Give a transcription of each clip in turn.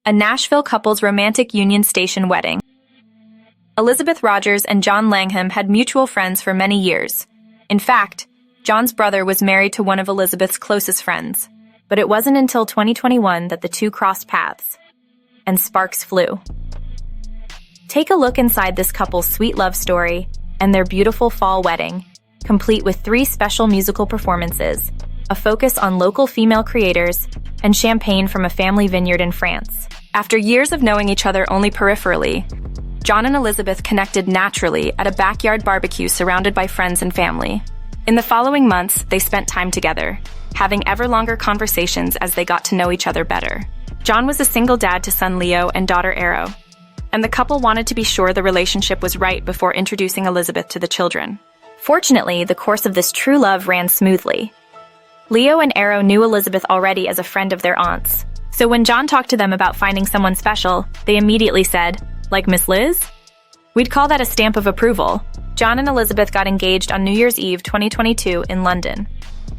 a Nashville couple's romantic Union Station wedding. Elizabeth Rogers and John Langham had mutual friends for many years. In fact, John's brother was married to one of Elizabeth's closest friends. But it wasn't until 2021 that the two crossed paths, and sparks flew. Take a look inside this couple's sweet love story and their beautiful fall wedding, complete with 3 special musical performances, a focus on local female creators, and champagne from a family vineyard in France. After years of knowing each other only peripherally, John and Elizabeth connected naturally at a backyard barbecue surrounded by friends and family. In the following months, they spent time together, having ever longer conversations as they got to know each other better. John was a single dad to son Leo and daughter Arrow, and the couple wanted to be sure the relationship was right before introducing Elizabeth to the children. Fortunately, the course of this true love ran smoothly. Leo and Arrow knew Elizabeth already as a friend of their aunt's, so when John talked to them about finding someone special, they immediately said, "Like Miss Liz?" We'd call that a stamp of approval. John and Elizabeth got engaged on New Year's Eve 2022 in London.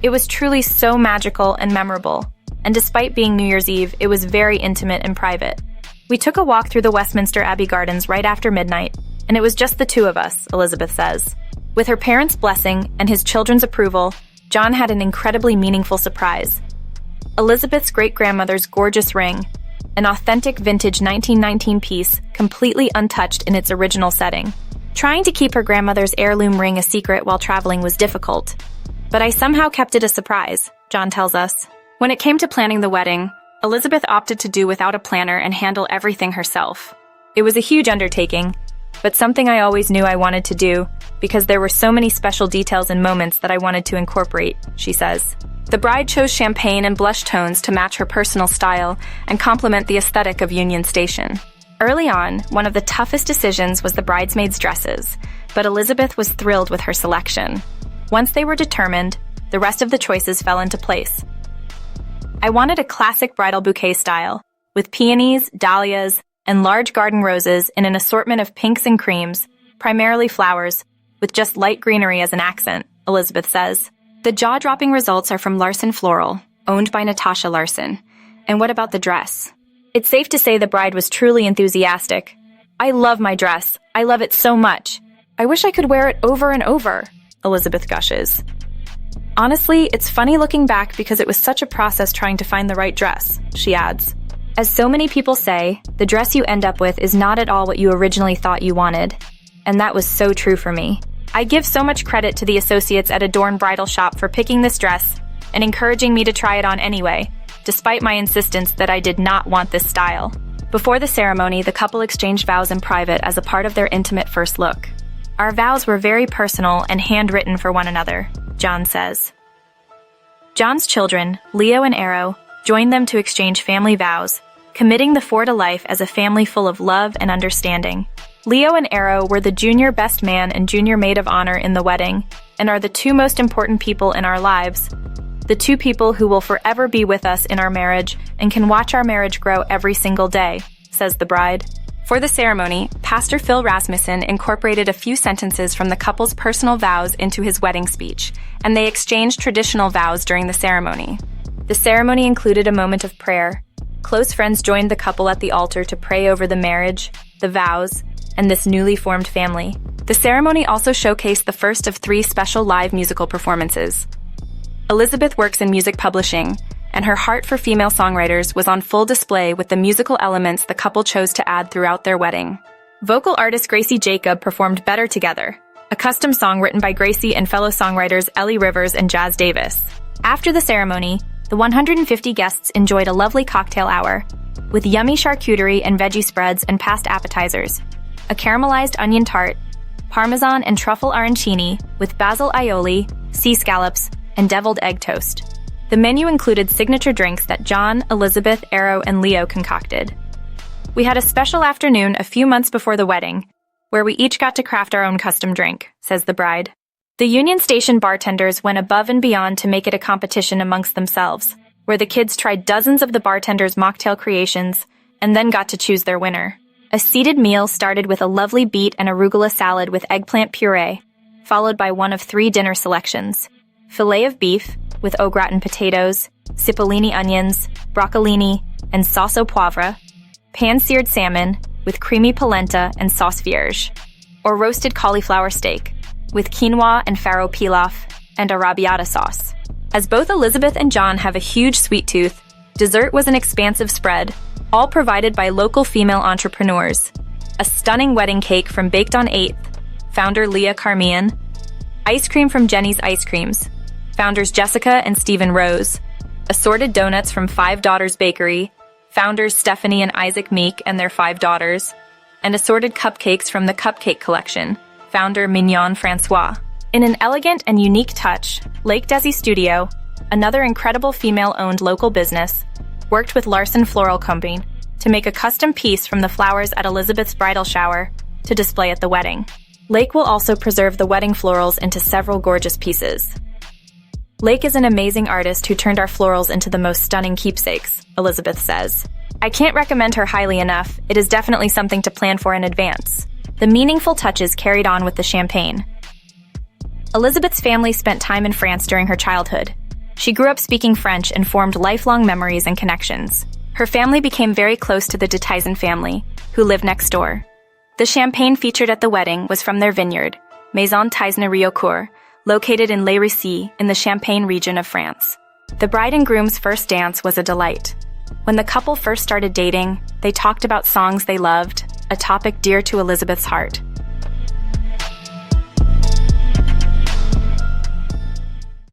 It was truly so magical and memorable, and despite being New Year's Eve, it was very intimate and private. We took a walk through the Westminster Abbey Gardens right after midnight, and it was just the two of us, Elizabeth says. With her parents' blessing and his children's approval, John had an incredibly meaningful surprise. Elizabeth's great-grandmother's gorgeous ring, an authentic vintage 1919 piece, completely untouched in its original setting. Trying to keep her grandmother's heirloom ring a secret while traveling was difficult, but I somehow kept it a surprise, John tells us. When it came to planning the wedding, Elizabeth opted to do without a planner and handle everything herself. It was a huge undertaking, but something I always knew I wanted to do because there were so many special details and moments that I wanted to incorporate, she says. The bride chose champagne and blush tones to match her personal style and complement the aesthetic of Union Station. Early on, one of the toughest decisions was the bridesmaids' dresses, but Elizabeth was thrilled with her selection. Once they were determined, the rest of the choices fell into place. I wanted a classic bridal bouquet style, with peonies, dahlias, and large garden roses in an assortment of pinks and creams, primarily flowers, with just light greenery as an accent, Elizabeth says. The jaw-dropping results are from Larson Floral, owned by Natasha Larson. And what about the dress? It's safe to say the bride was truly enthusiastic. "I love my dress. I love it so much. I wish I could wear it over and over," Elizabeth gushes. Honestly, it's funny looking back because it was such a process trying to find the right dress, she adds. As so many people say, the dress you end up with is not at all what you originally thought you wanted. And that was so true for me. I give so much credit to the associates at Adorn Bridal Shop for picking this dress and encouraging me to try it on anyway, despite my insistence that I did not want this style. Before the ceremony, the couple exchanged vows in private as a part of their intimate first look. Our vows were very personal and handwritten for one another, John says. John's children, Leo and Arrow, joined them to exchange family vows, committing the four to life as a family full of love and understanding. Leo and Arrow were the junior best man and junior maid of honor in the wedding, and are the two most important people in our lives, the two people who will forever be with us in our marriage and can watch our marriage grow every single day, says the bride. For the ceremony, Pastor Phil Rasmussen incorporated a few sentences from the couple's personal vows into his wedding speech, and they exchanged traditional vows during the ceremony. The ceremony included a moment of prayer. Close friends joined the couple at the altar to pray over the marriage, the vows, and this newly formed family. The ceremony also showcased the first of 3 special live musical performances. Elizabeth works in music publishing, and her heart for female songwriters was on full display with the musical elements the couple chose to add throughout their wedding. Vocal artist Gracie Jacob performed Better Together, a custom song written by Gracie and fellow songwriters Ellie Rivers and Jazz Davis. After the ceremony, the 150 guests enjoyed a lovely cocktail hour, with yummy charcuterie and veggie spreads and past appetizers, a caramelized onion tart, parmesan and truffle arancini with basil aioli, sea scallops, and deviled egg toast. The menu included signature drinks that John, Elizabeth, Arrow, and Leo concocted. We had a special afternoon a few months before the wedding, where we each got to craft our own custom drink, says the bride. The Union Station bartenders went above and beyond to make it a competition amongst themselves, where the kids tried dozens of the bartenders' mocktail creations and then got to choose their winner. A seated meal started with a lovely beet and arugula salad with eggplant puree, followed by one of 3 dinner selections: filet of beef with au gratin potatoes, cipollini onions, broccolini, and sauce au poivre, pan-seared salmon with creamy polenta and sauce vierge, or roasted cauliflower steak with quinoa and farro pilaf and arrabbiata sauce. As both Elizabeth and John have a huge sweet tooth, dessert was an expansive spread, all provided by local female entrepreneurs. A stunning wedding cake from Baked on 8th, founder Leah Carmian, ice cream from Jenny's Ice Creams, founders Jessica and Stephen Rose, assorted donuts from Five Daughters Bakery, founders Stephanie and Isaac Meek and their 5 daughters, and assorted cupcakes from the Cupcake Collection, founder Mignon Francois. In an elegant and unique touch, Lake Desi Studio, another incredible female-owned local business, worked with Larson Floral Company to make a custom piece from the flowers at Elizabeth's bridal shower to display at the wedding. Lake will also preserve the wedding florals into several gorgeous pieces. Lake is an amazing artist who turned our florals into the most stunning keepsakes, Elizabeth says. I can't recommend her highly enough. It is definitely something to plan for in advance. The meaningful touches carried on with the champagne. Elizabeth's family spent time in France during her childhood. She grew up speaking French and formed lifelong memories and connections. Her family became very close to the de Tizen family, who lived next door. The champagne featured at the wedding was from their vineyard, Maison Tizner-Riocourt, located in Les Riceys in the Champagne region of France. The bride and groom's first dance was a delight. When the couple first started dating, they talked about songs they loved, a topic dear to Elizabeth's heart.